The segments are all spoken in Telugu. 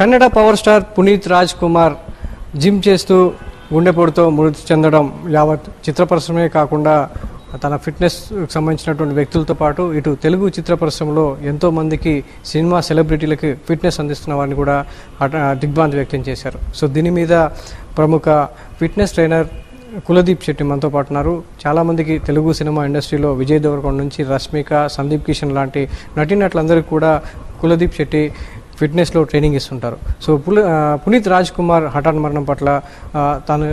Kannada power star Puneeth Raj Kumar gym చేస్తూ గుండెపోటుతో మృతి చెందడం యావత్ చిత్ర పరిశ్రమే కాకుండా తన ఫిట్నెస్ సంబంధించినటువంటి వ్యక్తులతో పాటు ఇటు తెలుగు చిత్ర పరిశ్రమలో ఎంతోమందికి సినిమా సెలబ్రిటీలకి ఫిట్నెస్ అందిస్తున్న వారిని కూడా దిగ్భ్రాంతి వ్యక్తం చేశారు. సో దీని మీద ప్రముఖ ఫిట్నెస్ ట్రైనర్ కులదీప్ శెట్టి మనతో పాటు ఉన్నారు. చాలామందికి తెలుగు సినిమా ఇండస్ట్రీలో విజయ్ దేవరకొండ నుంచి రష్మిక, సందీప్ కిషన్ లాంటి నటీనటులందరికీ కూడా కులదీప్ శెట్టి ఫిట్నెస్లో ట్రైనింగ్ ఇస్తుంటారు. సో పునీత్ రాజ్ కుమార్ హఠాత్ మరణం పట్ల తాను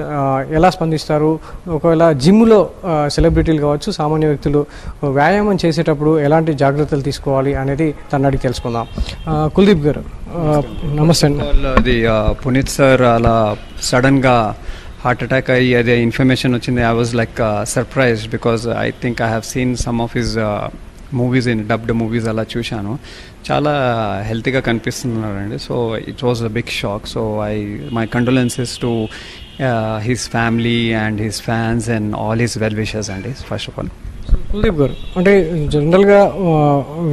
ఎలా స్పందిస్తారు, ఒకవేళ జిమ్లో సెలబ్రిటీలు కావచ్చు సామాన్య వ్యక్తులు వ్యాయామం చేసేటప్పుడు ఎలాంటి జాగ్రత్తలు తీసుకోవాలి అనేది తను అడిగి తెలుసుకుందాం. కుల్దీప్ గారు నమస్తే. అది పునీత్ సార్ అలా సడన్గా హార్ట్ అటాక్ అయ్యి అదే ఇన్ఫర్మేషన్ వచ్చింది. I was like surprised because I think I have seen some of his movies in dubbed movies అలా చూశాను. చాలా హెల్తీగా కనిపిస్తున్నారండి. So it was a big shock. So my condolences to his family and his fans and all his well wishes అండి. ఫస్ట్ ఆఫ్ ఆల్ కుల్దీప్ గారు, అంటే జనరల్గా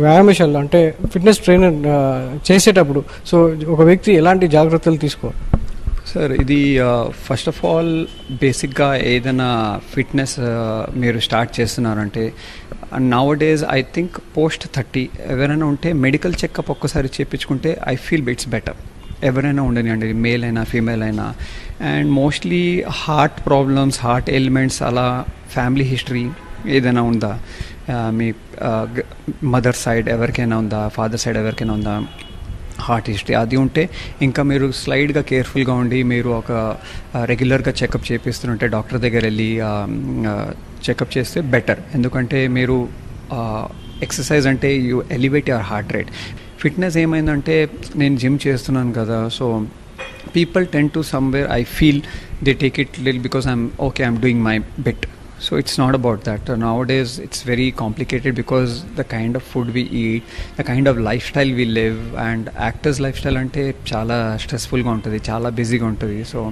వ్యాయామశాలలో అంటే ఫిట్నెస్ ట్రైనర్ చేసేటప్పుడు సో ఒక వ్యక్తి ఎలాంటి జాగ్రత్తలు తీసుకోవాలి సార్? ఇది ఫస్ట్ ఆఫ్ ఆల్ బేసిక్గా ఏదైనా ఫిట్నెస్ మీరు స్టార్ట్ చేస్తున్నారంటే now days I think post 30 ఎవరైనా ఉంటే మెడికల్ చెకప్ ఒక్కసారి చేయించుకుంటే ఐ ఫీల్ ఇట్స్ బెటర్. ఎవరైనా ఉండని అండి, మేల్ అయినా ఫీమేల్ అయినా. And mostly heart problems, heart elements అలా ఫ్యామిలీ హిస్టరీ ఏదైనా ఉందా, మీ మదర్ సైడ్ ఎవరికైనా ఉందా, ఫాదర్ సైడ్ ఎవరికైనా ఉందా హార్ట్ హిస్టరీ, అది ఉంటే ఇంకా మీరు స్లైడ్గా కేర్ఫుల్గా ఉండి మీరు ఒక రెగ్యులర్గా చెకప్ చేపిస్తుంటే డాక్టర్ దగ్గర వెళ్ళి చెకప్ చేస్తే బెటర్. ఎందుకంటే మీరు ఎక్సర్సైజ్ అంటే you elevate your heart rate. Fitness ఏమైందంటే నేను జిమ్ చేస్తున్నాను కదా, so people ten to somewhere I feel they take it lil because I'm doing my bit. So it's not about that. Nowadays it's very complicated because the kind of food we eat, the kind of lifestyle we live, and actors lifestyle ante chala stressful ga untadi, chala busy ga untadi. So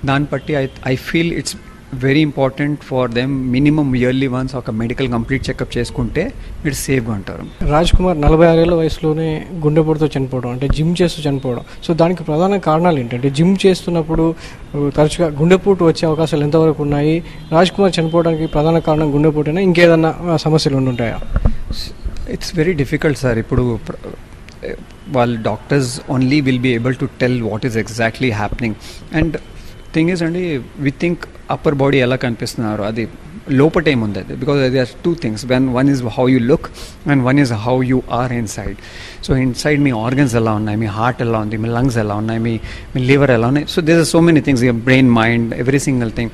dan patti I feel it's very important for them minimum yearly once ఒక మెడికల్ కంప్లీట్ చెకప్ చేసుకుంటే మీరు సేఫ్గా ఉంటారు. రాజ్ కుమార్ 46 ఏళ్ల వయసులోనే గుండెపోటుతో చనిపోవడం, అంటే జిమ్ చేస్తూ చనిపోవడం, సో దానికి ప్రధాన కారణాలు ఏంటంటే జిమ్ చేస్తున్నప్పుడు తరచుగా గుండెపోటు వచ్చే అవకాశాలు ఎంతవరకు ఉన్నాయి? రాజ్ కుమార్ చనిపోవడానికి ప్రధాన కారణం గుండెపోటైనా ఇంకేదన్నా సమస్యలు ఉండుంటాయా? It's very difficult sir. ఇప్పుడు వాళ్ళు doctors only will be able to tell what is exactly happening. And thing is అండి, వి థింక్ అప్పర్ బాడీ ఎలా కనిపిస్తున్నారు, అది లోపట ఏముంది అది. బికాజ్ అది are two things. One is how you look and one is how you are inside. So inside మీ ఆర్గన్స్ ఎలా ఉన్నాయి, మీ హార్ట్ ఎలా ఉంది, మీ లంగ్స్ ఎలా ఉన్నాయి, మీ లివర్ ఎలా ఉన్నాయి. So there are so many things, your brain, mind, every single thing.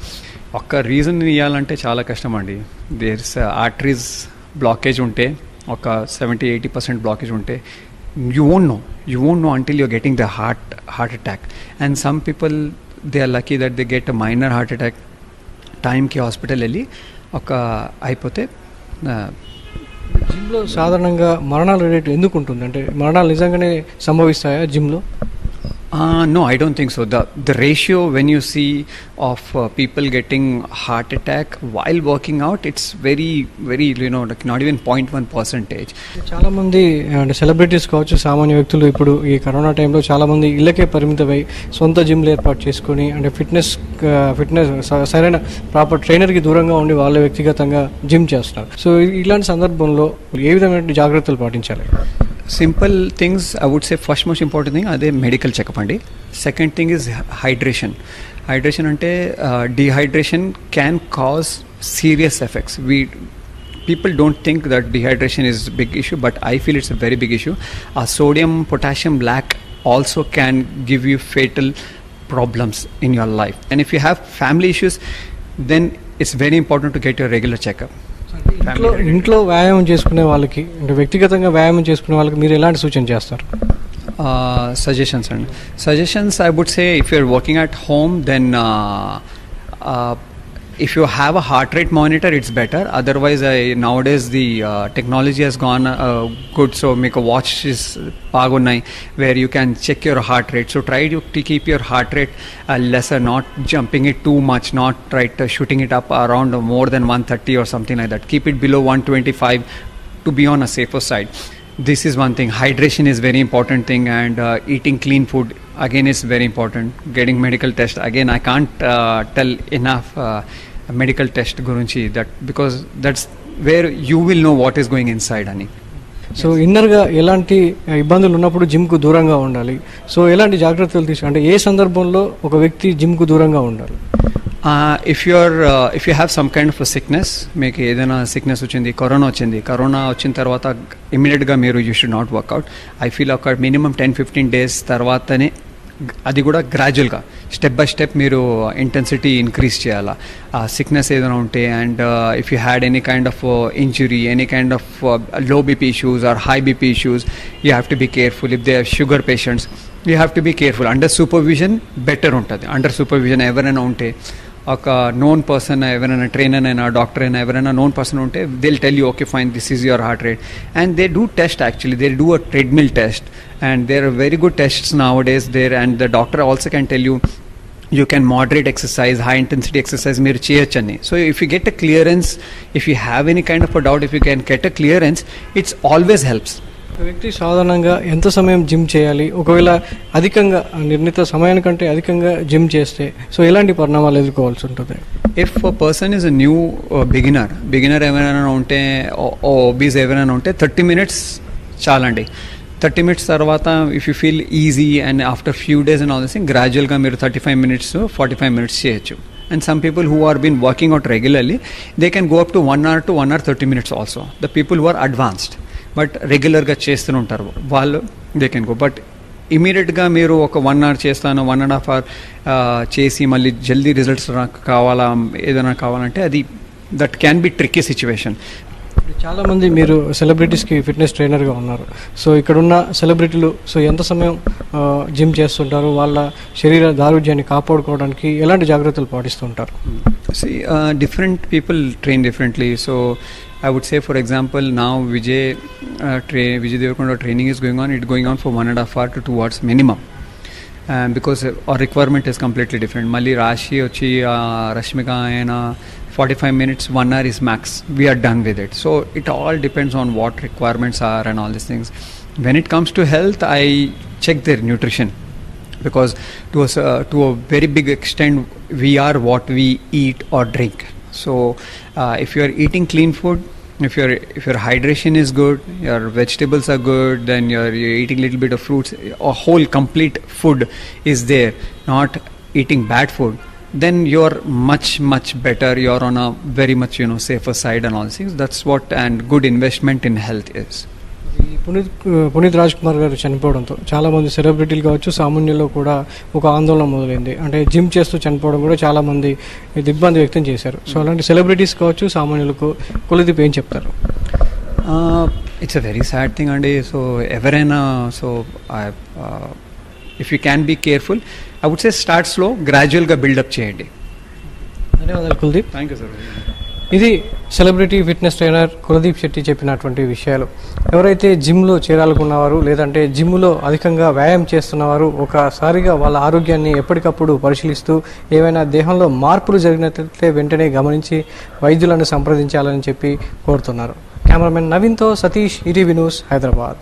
ఒక్క రీజన్ ఇవ్వాలంటే చాలా కష్టం అండి. దేర్ ఇస్ ఆర్టరీస్ బ్లాకేజ్ ఉంటే, ఒక 70-80% బ్లాకేజ్ ఉంటే you won't know until you're getting the heart attack. And some people, they are lucky that they get a minor heart attack, time ki hospital వెళ్ళి ఒక అయిపోతే. జిమ్లో సాధారణంగా మరణాల రేటు ఎందుకు ఉంటుంది, అంటే మరణాలు నిజంగానే సంభవిస్తాయా జిమ్లో? No, I don't think so. The ratio when you see of people getting heart attack while working out, it's very like not even 0.1%. చాలా మంది అంటే సెలబ్రిటీస్ కావచ్చు సామాన్య వ్యక్తులు ఇప్పుడు ఈ కరోనా టైంలో చాలా మంది ఇళ్ళకే పరిమితమై సొంత జిమ్లు ఏర్పాటు చేసుకొని అంటే ఫిట్నెస్ సరైన ప్రాపర్ ట్రైనర్కి దూరంగా ఉండి వాళ్ళ వ్యక్తిగతంగా జిమ్ చేస్తున్నారు. సో ఇలాంటి సందర్భంలో ఏ విధమైన జాగ్రత్తలు పాటించాలి? Simple things I would say. First most important thing అదే మెడికల్ చెకప్ అండి. Second thing is hydration. Hydration అంటే dehydration can cause serious effects. People don't think that dehydration is a big issue, but I feel it's a very big issue. Sodium potassium lack also can give you fatal problems in your life. And if you have family issues, then it's very important to get your regular checkup. ఇంట్లో వ్యాయామం చేసుకునే వాళ్ళకి అంటే వ్యక్తిగతంగా వ్యాయామం చేసుకునే వాళ్ళకి మీరు ఎలాంటి సూచన చేస్తారు? Suggestions I would say, if you're working at home, then if you have a heart rate monitor, it's better. Otherwise, nowadays the technology has gone good. So make a watch is pagunai where you can check your heart rate. So try to keep your heart rate lesser, not jumping it too much, not shooting it up around more than 130 or something like that. Keep it below 125 to be on a safer side. this is one thing. Hydration is very important thing, and eating clean food again is very important. Getting medical test again, I can't tell enough medical test gurunchi, that because that's where you will know what is going inside ani. So ఇన్నర్గా ఎలాంటి ఇబ్బందులు ఉన్నప్పుడు జిమ్కు దూరంగా ఉండాలి, సో ఎలాంటి జాగ్రత్తలు అంటే ఏ సందర్భంలో ఒక వ్యక్తి జిమ్కు దూరంగా ఉండాలి? If you have some kind of a sickness, మీకు ఏదైనా సిక్నెస్ వచ్చింది, కరోనా వచ్చిన తర్వాత ఇమీడియట్గా మీరు you should not work out. I feel ఒక మినిమం 10-15 days తర్వాతనే, అది కూడా గ్రాడ్యువల్గా స్టెప్ బై స్టెప్ మీరు ఇంటెన్సిటీ ఇంక్రీజ్ చేయాలా. సిక్నెస్ ఏదైనా ఉంటే, and if you had any kind of injury, any kind of low BP issues or high BP issues, you have to be careful. If they are sugar patients, you have to be careful. Under supervision better ఉంటుంది. అండర్ సూపర్విజన్ ఎవరైనా ఉంటే, ఒక నోన్ పర్సన్, ఎవరైనా ట్రైనర్ అయినా, డాక్టర్ అయినా, ఎవరైనా నోన్ పర్సన్ ఉంటే, they will tell you okay fine, this is your heart rate. And they do test, actually they do a treadmill test, and there are very good tests nowadays there, and the doctor also can tell you you can moderate exercise, high intensity exercise మీరు చేయొచ్చని. So if you get a clearance, if you have any kind of a doubt, if you can get a clearance, it's always helps. వ్యక్తి సాధారణంగా ఎంత సమయం జిమ్ చేయాలి, ఒకవేళ అధికంగా నిర్ణీత సమయానికంటే అధికంగా జిమ్ చేస్తే సో ఎలాంటి పరిణామాలు ఎదుర్కోవాల్సి ఉంటుంది? If a person is a new beginner ఎవరైనా ఉంటే, obese ఎవరైనా ఉంటే 30 minutes చాలండి. 30 minutes తర్వాత if you feel easy, and after few days and all this thing, గ్రాడ్యువల్గా మీరు 35 minutes 45 minutes చేయొచ్చు. And some people who are been working out regularly, they can go up to 1 hour to 1 hour 30 minutes also. The people who are advanced but రెగ్యులర్గా చేస్తూనే ఉంటారు వాళ్ళు, దే కెన్ గో. బట్ ఇమీడియట్గా మీరు ఒక 1 hour చేస్తాను, 1.5 hour చేసి మళ్ళీ జల్దీ రిజల్ట్స్ కావాలా, ఏదైనా కావాలంటే అది that can be tricky situation. చాలామంది మీరు సెలబ్రిటీస్కి ఫిట్నెస్ ట్రైనర్గా ఉన్నారు, సో ఇక్కడున్న సెలబ్రిటీలు సో ఎంత సమయం జిమ్ చేస్తుంటారు, వాళ్ళ శరీర దారుఢ్యాన్ని కాపాడుకోవడానికి ఎలాంటి జాగ్రత్తలు పాటిస్తుంటారు? Different people train differently. So I would say, for example, now Vijay Deverakonda training is going on. It's going on for 1.5 hour to 2 hours minimum, because our requirement is completely different. Mali Rashi Ochi Rashmika and 45 minutes, 1 hour is max. We are done with it. So it all depends on what requirements are and all these things. When it comes to health, I check their nutrition, because to a very big extent we are what we eat or drink. So if you are eating clean food, if your hydration is good, your vegetables are good, then you're eating a little bit of fruits, a whole complete food is there, not eating bad food, then you're much better. You're on a very much safer side and all these things. That's what and good investment in health is. Puneeth Raj Kumar గారు చనిపోవడంతో చాలామంది సెలబ్రిటీలు కావచ్చు, సామాన్యుల్లో కూడా ఒక ఆందోళన మొదలైంది. అంటే జిమ్ చేస్తూ చనిపోవడం కూడా చాలామంది ఇబ్బంది వ్యక్తం చేశారు. సో అలాంటి సెలబ్రిటీస్ కావచ్చు, సామాన్యులకు కులదీప్ ఏం చెప్తారు? It's a very sad thing అండి. సో ఎవరైనా, so if you can be careful, I would say start slow, గ్రాడ్యువల్గా బిల్డప్ చేయండి. ధన్యవాదాలు కులదీప్. Thank you sir. ఇది celebrity fitness trainer Kuldeep Shetty చెప్పినటువంటి విషయాలు. ఎవరైతే జిమ్లో చేరాలనుకున్నవారు, లేదంటే జిమ్లో అధికంగా వ్యాయామం చేస్తున్నవారు ఒకసారిగా వాళ్ళ ఆరోగ్యాన్ని ఎప్పటికప్పుడు పరిశీలిస్తూ ఏవైనా దేహంలో మార్పులు జరిగినట్లయితే వెంటనే గమనించి వైద్యులను సంప్రదించాలని చెప్పి కోరుతున్నారు. కెమెరామెన్ నవీన్తో సతీష్, ఈటీవీ న్యూస్, హైదరాబాద్.